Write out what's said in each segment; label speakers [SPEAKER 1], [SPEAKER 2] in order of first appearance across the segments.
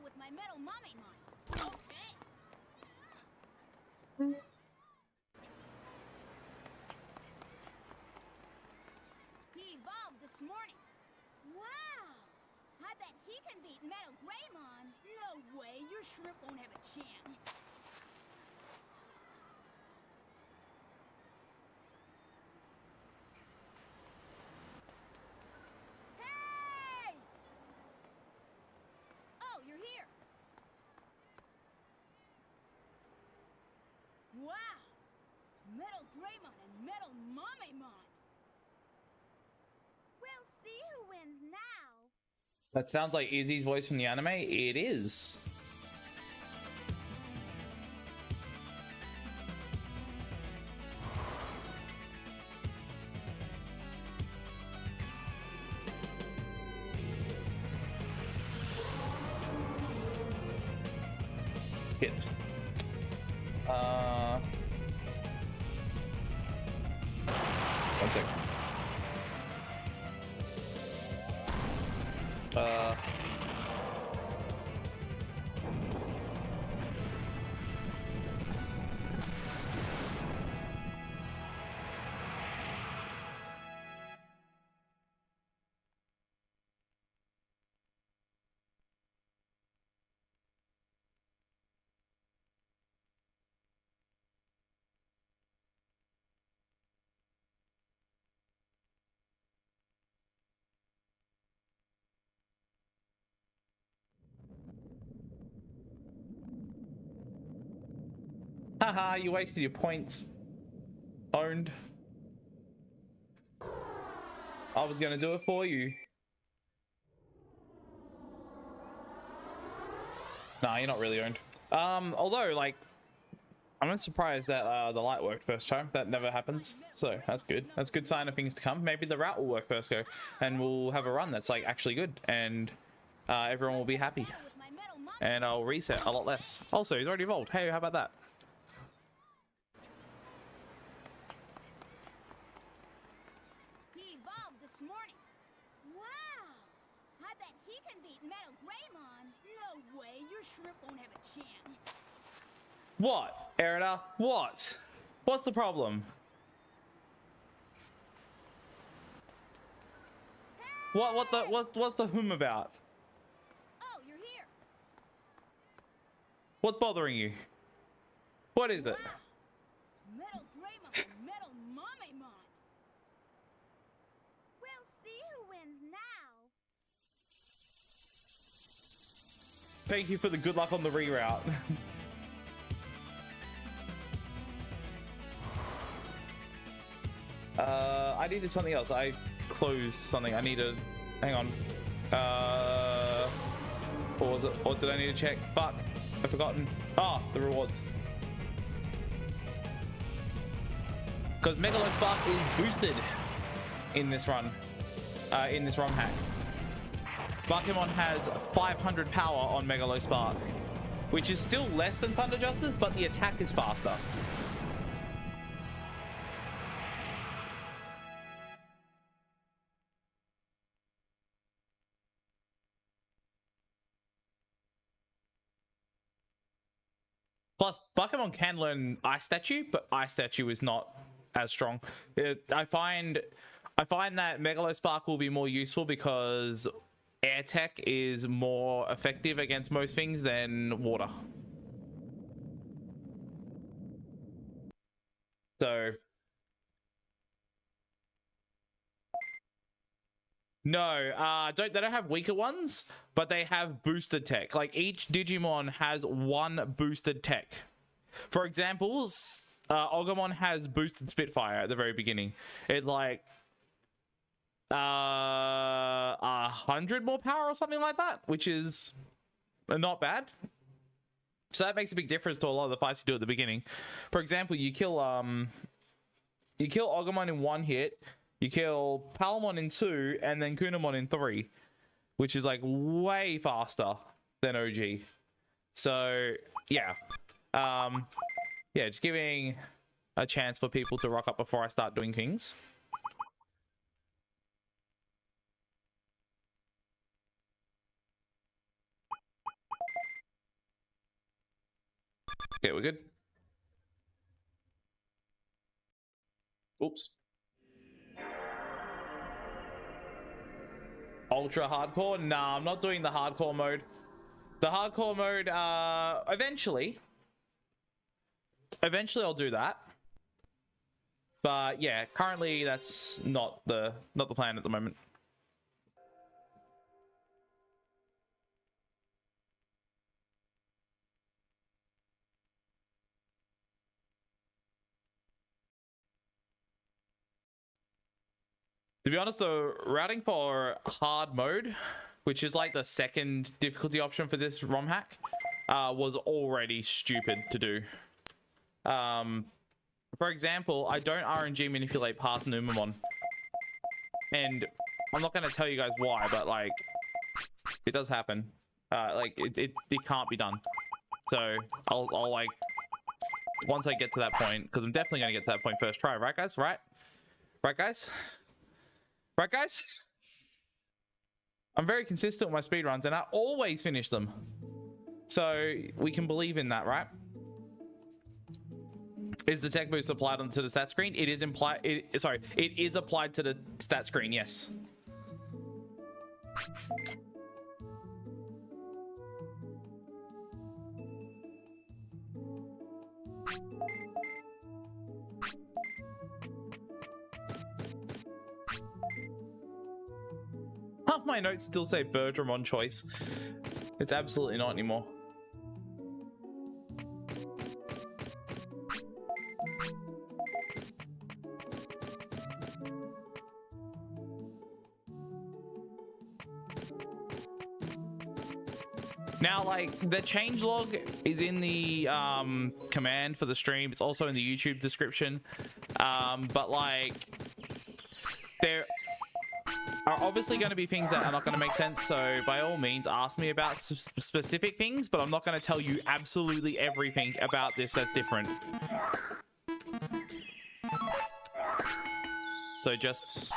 [SPEAKER 1] battle with my metal Momemon. Okay. He evolved this morning. Wow! I bet he can beat Metal Greymon. No way, your shrimp won't have a chance. Hey! Oh, you're here. Wow! Metal Greymon and Metal Momemon. We'll see who wins now.
[SPEAKER 2] That sounds like Izzy's voice from the anime. It is. Hit. One second. Haha, you wasted your points. Owned. I was gonna do it for you. Nah, you're not really owned. Although, like, I'm not surprised that the light worked first time. That never happens. So that's good. That's a good sign of things to come. Maybe the route will work first go, and we'll have a run that's like actually good, and everyone will be happy. And I'll reset a lot less. Also, he's already evolved. Hey, how about that?
[SPEAKER 1] He evolved this morning. Wow! I bet he can beat Metal Greymon. No way, your shrimp won't have a chance.
[SPEAKER 2] What, Erida? What? What's the problem?
[SPEAKER 1] Hey!
[SPEAKER 2] What's the whom about?
[SPEAKER 1] Oh, you're here.
[SPEAKER 2] What's bothering you? What is it?
[SPEAKER 1] Wow. Metal Greymon and Metal Momemon. We'll see who wins now.
[SPEAKER 2] Thank you for the good luck on the reroute. I needed something else. I closed something. I need to hang on. Or was it? Or did I need to check? Fuck, I've forgotten. Ah, the rewards. Because Megalospark is boosted in this run, in this Romhack. Bakemon has 500 power on Megalospark, which is still less than Thunder Justice, but the attack is faster. Plus, Bakemon can learn Ice Statue, but Ice Statue is not as strong. I find that Megalospark will be more useful because Air Tech is more effective against most things than Water. So no, they don't have weaker ones, but they have boosted tech. Like each Digimon has one boosted tech. For example, Agumon has boosted Spitfire at the very beginning. It like 100 more power or something like that, which is not bad. So that makes a big difference to a lot of the fights you do at the beginning. For example, you kill Agumon in 1 hit. You kill Palamon in 2, and then Kunamon in 3, which is like way faster than OG. So yeah, yeah, just giving a chance for people to rock up before I start doing things. Okay, we're good. Oops. Ultra hardcore? Nah, I'm not doing the hardcore mode. The hardcore mode, eventually I'll do that. But yeah, currently that's not the plan at the moment. To be honest, the routing for hard mode, which is like the second difficulty option for this ROM hack, was already stupid to do. For example, I don't RNG manipulate past Numamon. And I'm not going to tell you guys why, but like, it does happen. Like, it can't be done. So I'll like, once I get to that point, because I'm definitely going to get to that point first try, right guys? Right? Right guys? Right guys? I'm very consistent with my speedruns and I always finish them. So we can believe in that, right? Is the tech boost applied onto the stat screen? It is implied. It is applied to the stat screen. Yes. Half my notes still say Bertram on choice. It's absolutely not anymore. Now, like, the changelog is in the command for the stream. It's also in the YouTube description. But, like, there are obviously going to be things that are not going to make sense. So, by all means, ask me about specific things. But I'm not going to tell you absolutely everything about this that's different. So, just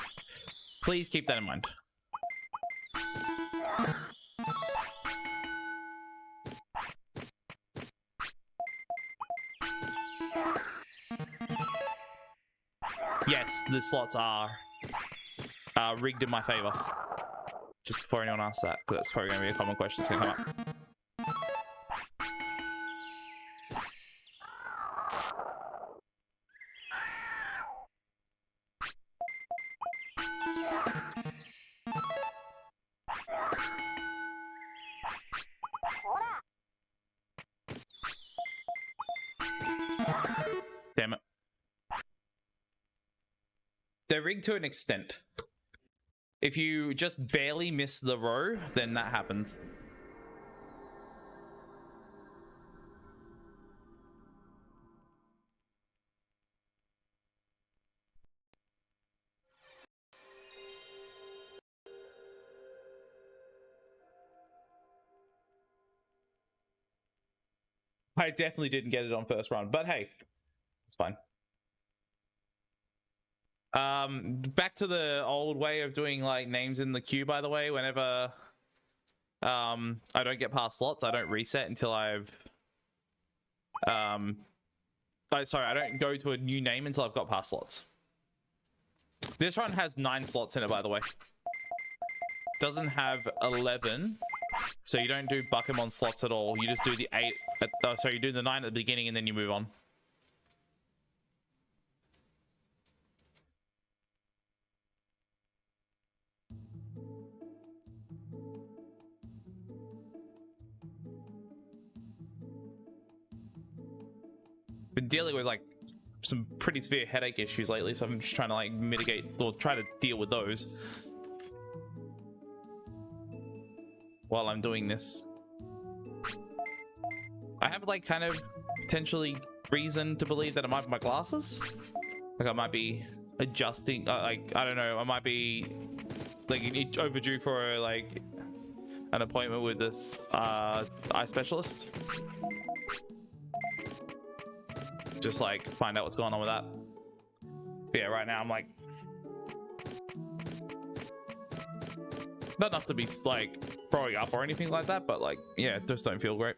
[SPEAKER 2] please keep that in mind. Yes, the slots are rigged in my favor. Just before anyone asks that, because that's probably going to be a common question that's going to come up. Damn it. They're rigged to an extent. If you just barely miss the row, then that happens. I definitely didn't get it on first run, but hey, it's fine. Back to the old way of doing like names in the queue, by the way. Whenever I don't get past slots, I don't reset until I've sorry, I don't go to a new name until I've got past slots. This run has 9 slots in it, by the way. Doesn't have 11, so you don't do Buckemon slots at all. You just do the 8 sorry, you do the 9 at the beginning and then you move on. Been dealing with like some pretty severe headache issues lately, so I'm just trying to like mitigate or try to deal with those while I'm doing this. I have like kind of potentially reason to believe that it might be my glasses. Like I might be adjusting, like I don't know, I might be like overdue for like an appointment with this eye specialist. Just like find out what's going on with that. But yeah, right now I'm like not enough to be like throwing up or anything like that, but like yeah, just don't feel great.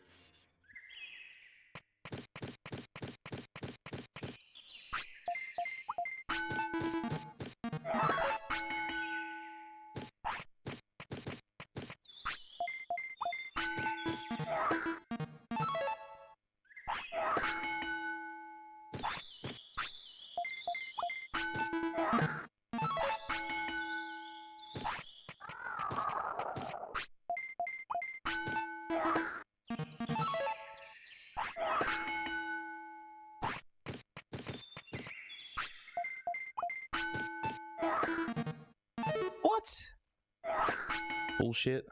[SPEAKER 2] bullshit.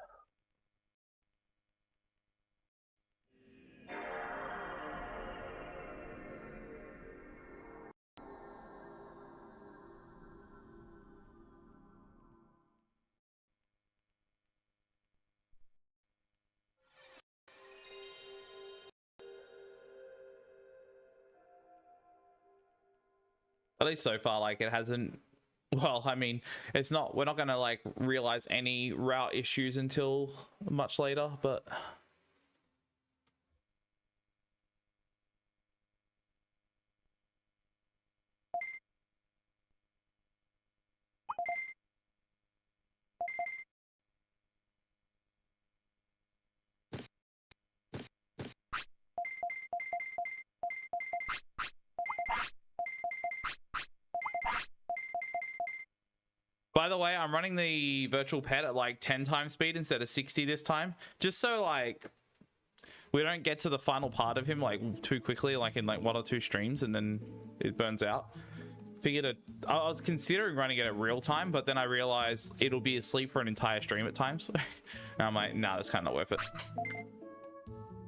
[SPEAKER 2] At least so far, like, it hasn't. Well, I mean, it's not. We're not gonna like realize any route issues until much later, but. By the way, I'm running the virtual pet at like 10 times speed instead of 60 this time, just so like we don't get to the final part of him like too quickly, like in like 1 or 2 streams, and then it burns out. I was considering running it at real time, but then I realized it'll be asleep for an entire stream at times. And I'm like, nah, that's kind of not worth it.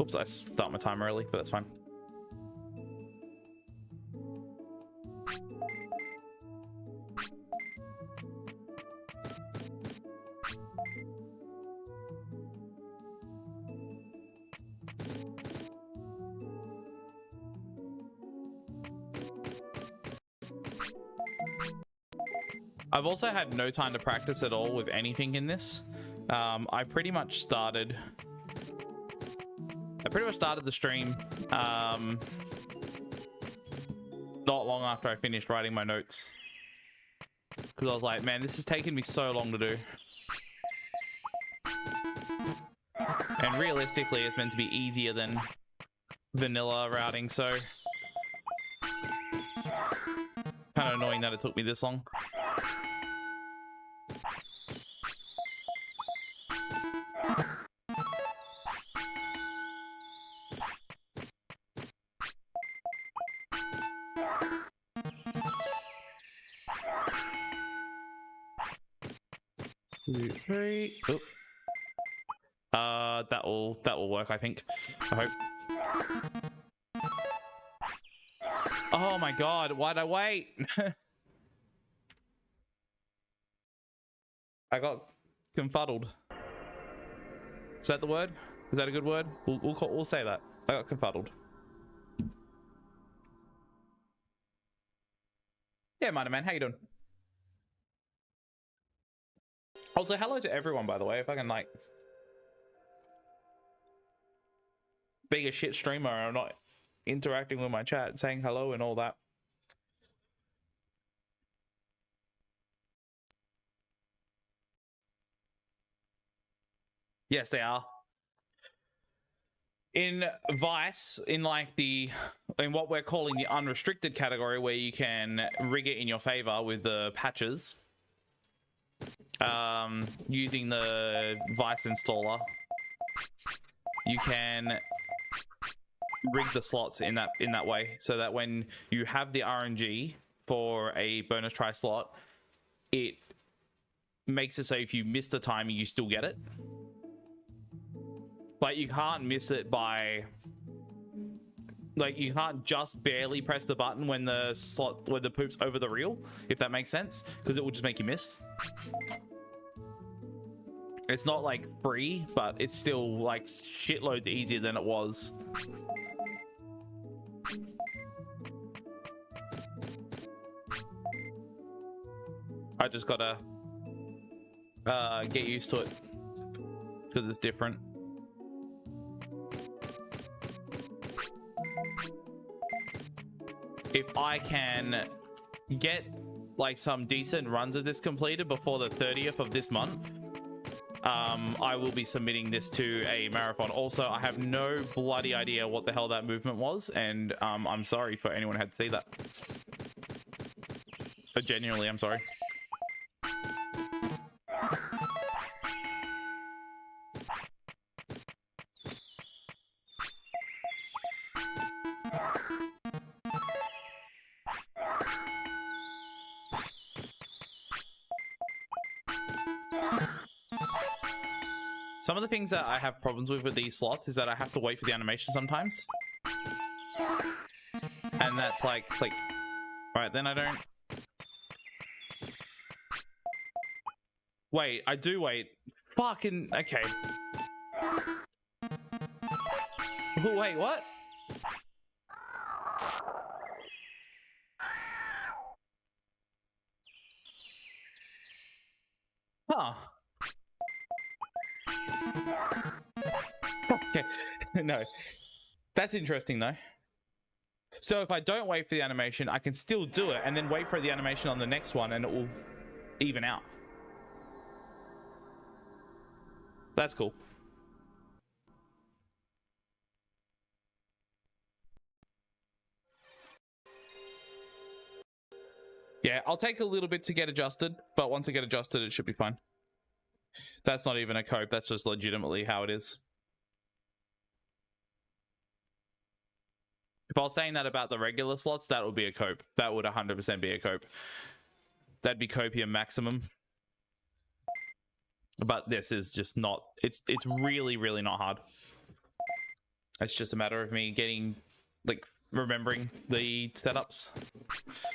[SPEAKER 2] Oops, I start my time early, but that's fine. I've also had no time to practice at all with anything in this. I pretty much started the stream not long after I finished writing my notes, because I was like, man, this is taking me so long to do. And realistically, it's meant to be easier than vanilla routing, so kind of annoying that it took me this long. Two, three. Oop. That will work, I think. I hope. Oh my god, why'd I wait? I got confuddled. Is that the word? Is that a good word? We'll say that. I got confuddled. Yeah, Mighty Man, how you doing? Also, hello to everyone, by the way. If I can, like, being a shit streamer, I'm not interacting with my chat and saying hello and all that. Yes, they are. In Vice, in what we're calling the unrestricted category, where you can rig it in your favor with the patches, using the Vice installer, you can rig the slots in that way, so that when you have the RNG for a bonus try slot, it makes it so if you miss the timing, you still get it. But you can't miss it by, like, you can't just barely press the button when the poop's over the reel, if that makes sense, because it will just make you miss. It's not like free, but it's still like shitloads easier than it was. I just gotta get used to it because it's different. If I can get like some decent runs of this completed before the 30th of this month, I will be submitting this to a marathon. Also, I have no bloody idea what the hell that movement was, and I'm sorry for anyone who had to see that. Genuinely, I'm sorry. Some of the things that I have problems with these slots is that I have to wait for the animation sometimes. And that's like, right, then I don't... Wait, I do wait. Fucking, okay. Oh, wait, what? Huh. Okay, no. That's interesting though. So if I don't wait for the animation, I can still do it and then wait for the animation on the next one and it will even out. That's cool. Yeah, I'll take a little bit to get adjusted, but once I get adjusted, it should be fine. That's not even a cope, that's just legitimately how it is. If I was saying that about the regular slots, that would be a cope. That would 100% be a cope. That'd be copium maximum. But this is just not, it's really, really not hard. It's just a matter of me getting, like, remembering the setups.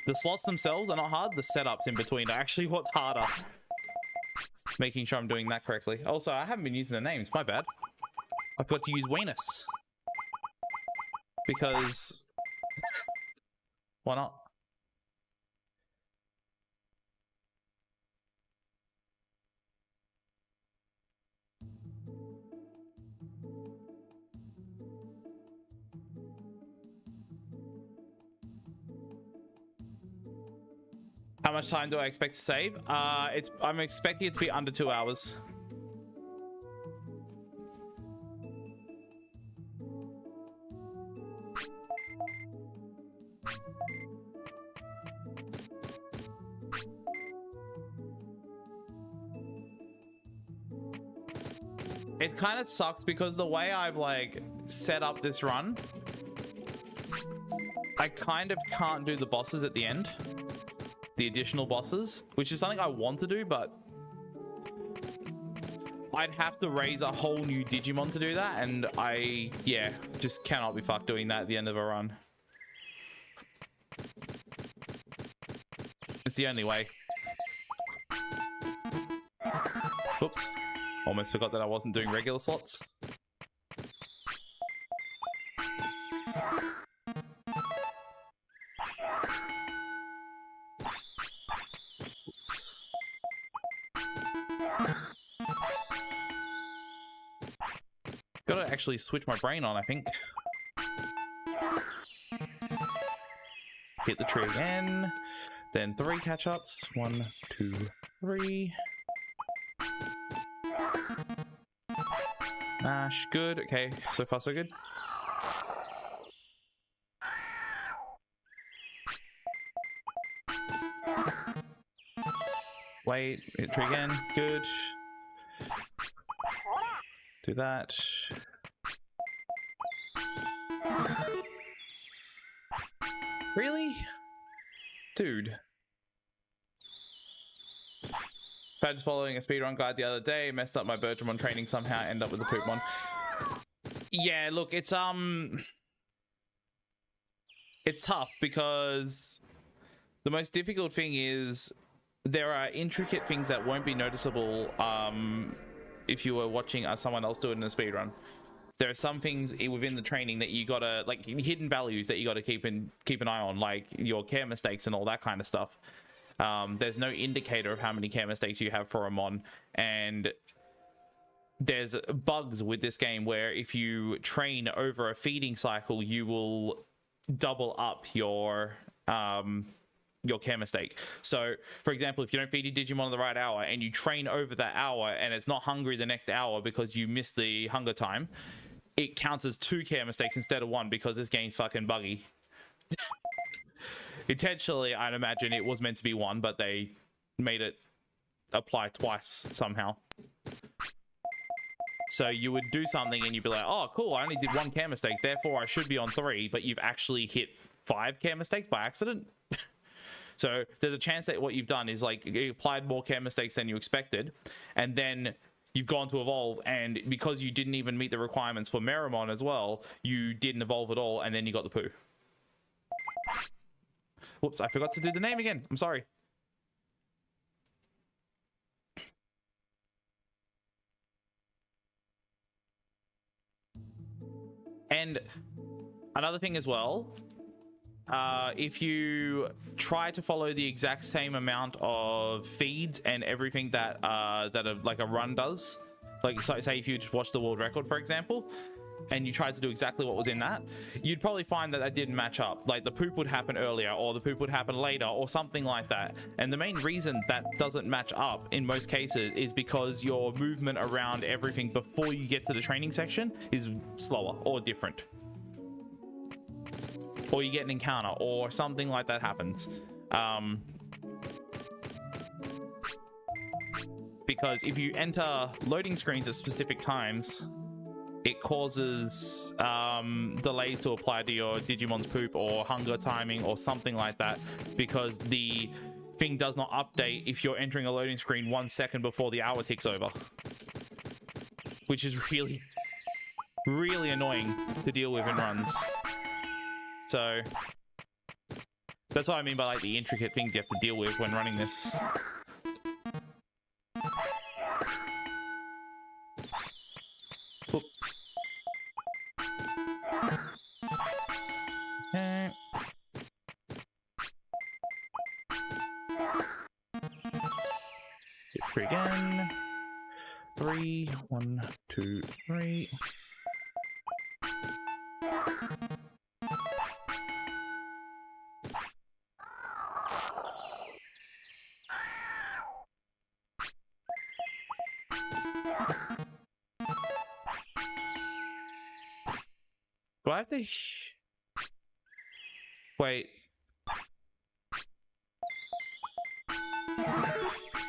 [SPEAKER 2] The slots themselves are not hard, the setups in between are actually what's harder. Making sure I'm doing that correctly. Also, I haven't been using the names, my bad. I forgot to use Weenus. Because... why not? How much time do I expect to save? I'm expecting it to be under 2 hours. It kind of sucks because the way I've like set up this run, I kind of can't do the bosses at the end. The additional bosses, which is something I want to do, but I'd have to raise a whole new Digimon to do that, and I, yeah, just cannot be fucked doing that at the end of a run. It's the only way. Oops. Almost forgot that I wasn't doing regular slots. Oops. Gotta actually switch my brain on, I think. Hit the tree again. Then 3 catch-ups. 1, 2, 3. Mash, good. Okay, so far so good. Wait, hit tree again. Good. Do that. Really? Dude. Tried just following a speedrun guide the other day, messed up my Bertramon training somehow, end up with a Poopmon. Yeah, look, it's tough because the most difficult thing is there are intricate things that won't be noticeable if you were watching someone else do it in a speedrun. There are some things within the training that you gotta, like hidden values that you gotta keep an eye on, like your care mistakes and all that kind of stuff. There's no indicator of how many care mistakes you have for a mon, and there's bugs with this game where if you train over a feeding cycle, you will double up your care mistake. So for example, if you don't feed your Digimon in the right hour and you train over that hour and it's not hungry the next hour because you missed the hunger time, it counts as 2 care mistakes instead of 1 because this game's fucking buggy. Intentionally, I'd imagine it was meant to be 1, but they made it apply twice somehow. So you would do something and you'd be like, oh cool, I only did 1 care mistake, therefore I should be on 3, but you've actually hit 5 care mistakes by accident. So there's a chance that what you've done is like you applied more care mistakes than you expected, and then you've gone to evolve, and because you didn't even meet the requirements for Meramon as well, you didn't evolve at all, and then you got the poo. Whoops, I forgot to do the name again. I'm sorry. And another thing as well, if you try to follow the exact same amount of feeds and everything that like a run does, like say if you just watch the world record, for example, and you tried to do exactly what was in that, you'd probably find that didn't match up. Like the poop would happen earlier, or the poop would happen later, or something like that. And the main reason that doesn't match up in most cases is because your movement around everything before you get to the training section is slower or different, or you get an encounter or something like that happens. Because if you enter loading screens at specific times, it causes delays to apply to your Digimon's poop or hunger timing or something like that, because the thing does not update if you're entering a loading screen 1 second before the hour ticks over, which is really, really annoying to deal with in runs. So that's what I mean by like the intricate things you have to deal with when running this. Oop. Okay. Hit 3 again. 3, 1, 2, 3. Do I have to... Wait.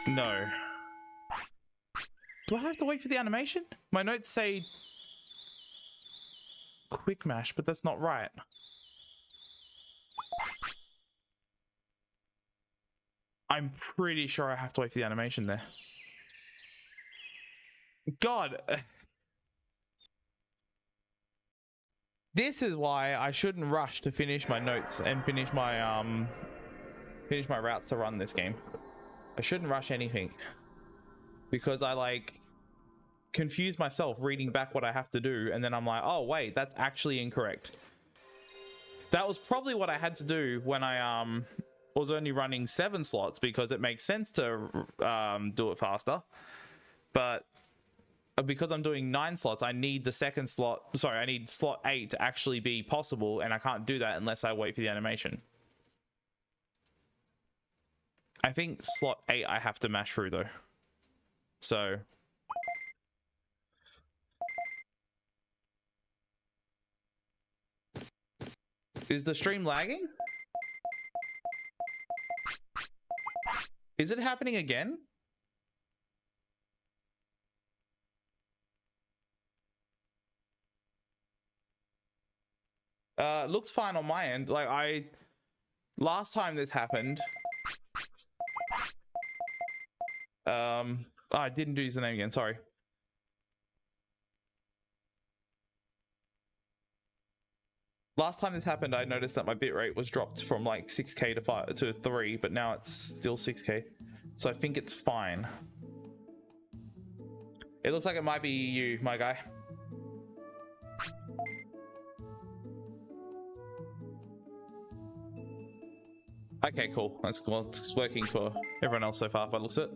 [SPEAKER 2] No. Do I have to wait for the animation? My notes say quick mash, but that's not right. I'm pretty sure I have to wait for the animation there. God. This is why I shouldn't rush to finish my notes and finish my routes to run this game. I shouldn't rush anything, because I like confuse myself reading back what I have to do, and then I'm like, oh wait, that's actually incorrect. That was probably what I had to do when I was only running 7 slots, because it makes sense to do it faster. But because I'm doing 9 slots, I need the second slot, sorry, I need slot 8 to actually be possible, and I can't do that unless I wait for the animation. I think slot 8 I have to mash through though. So is the stream lagging? Is it happening again? Looks fine on my end. Like last time this happened, I didn't do his name again, sorry. Last time this happened, I noticed that my bitrate was dropped from like 6K to 3, but now it's still 6K. So I think it's fine. It looks like it might be you, my guy. Okay, cool. That's cool. It's working for everyone else so far, if I look at it.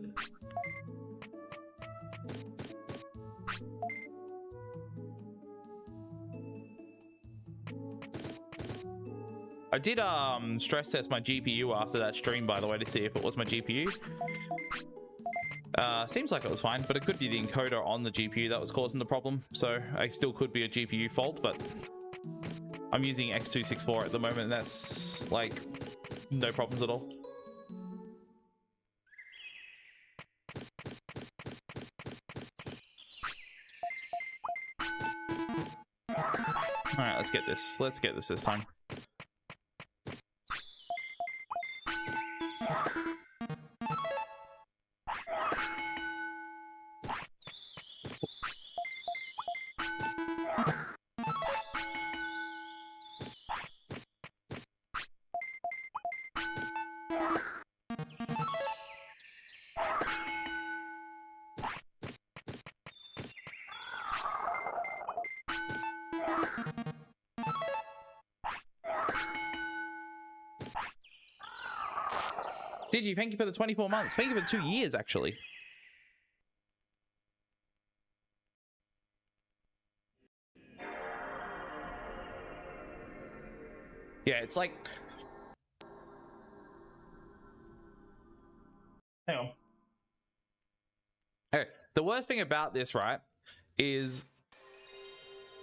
[SPEAKER 2] I did stress test my GPU after that stream, by the way, to see if it was my GPU. Seems like it was fine, but it could be the encoder on the GPU that was causing the problem. So it still could be a GPU fault, but I'm using X264 at the moment, and that's like no problems at all. All right, let's get this. Let's get this time. Digi, thank you for the 24 months. Thank you for 2 years, actually. Yeah, it's like... Hang on. Okay, the worst thing about this, right, is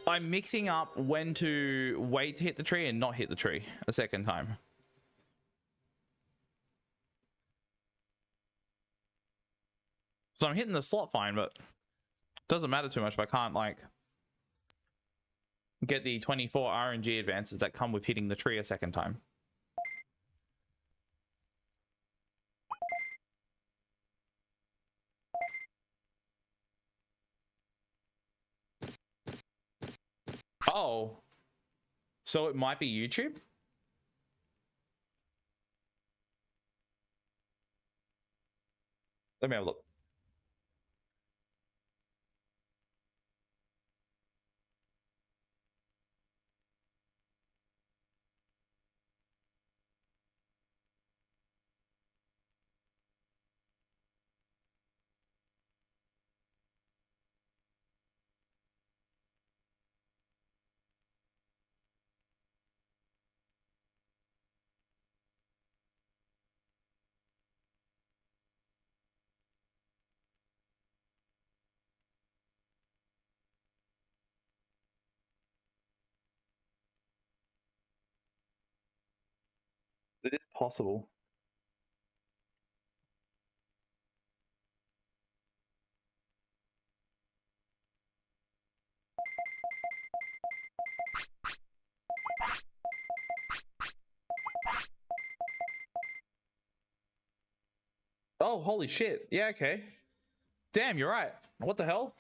[SPEAKER 2] I'm mixing up when to wait to hit the tree and not hit the tree a second time. So I'm hitting the slot fine, but it doesn't matter too much if I can't, like, get the 24 RNG advances that come with hitting the tree a second time. Oh. So it might be YouTube? Let me have a look. It is possible. Oh, holy shit. Yeah, okay. Damn, you're right. What the hell?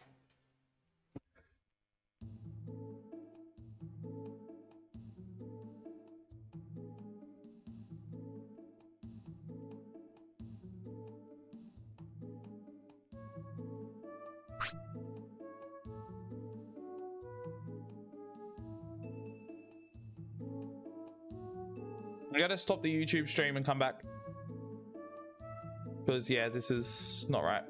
[SPEAKER 2] I gotta stop the YouTube stream and come back. Because, yeah, this is not right.